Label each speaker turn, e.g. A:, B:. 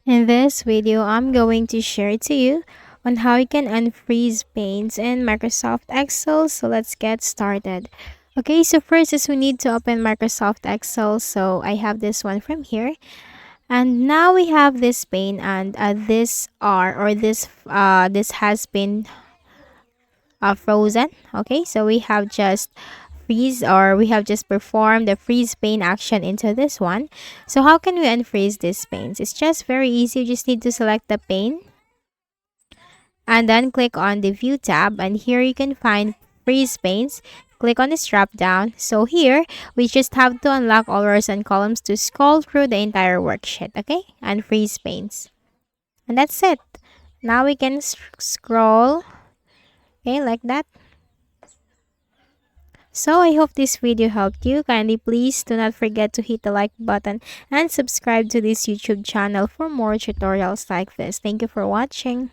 A: In this video, I'm going to share to you on how you can unfreeze panes in Microsoft Excel. So let's get started. Okay, so first is we need to open Microsoft Excel. So I have this one from here. And now we have this pane and this R or this has been frozen. Okay, so we have just freeze or we have just performed the freeze pane action into this one. So how can we unfreeze these panes? It's just very easy. You just need to select the pane and then click on the view tab, and here you can find freeze panes. Click on this drop down. So here we just have to unlock all rows and columns to scroll through the entire worksheet. Okay, and freeze panes, and that's it. Now we can scroll, okay, like that. So I hope this video helped you. Kindly please do not forget to hit the like button and subscribe to this YouTube channel for more tutorials like this. Thank you for watching.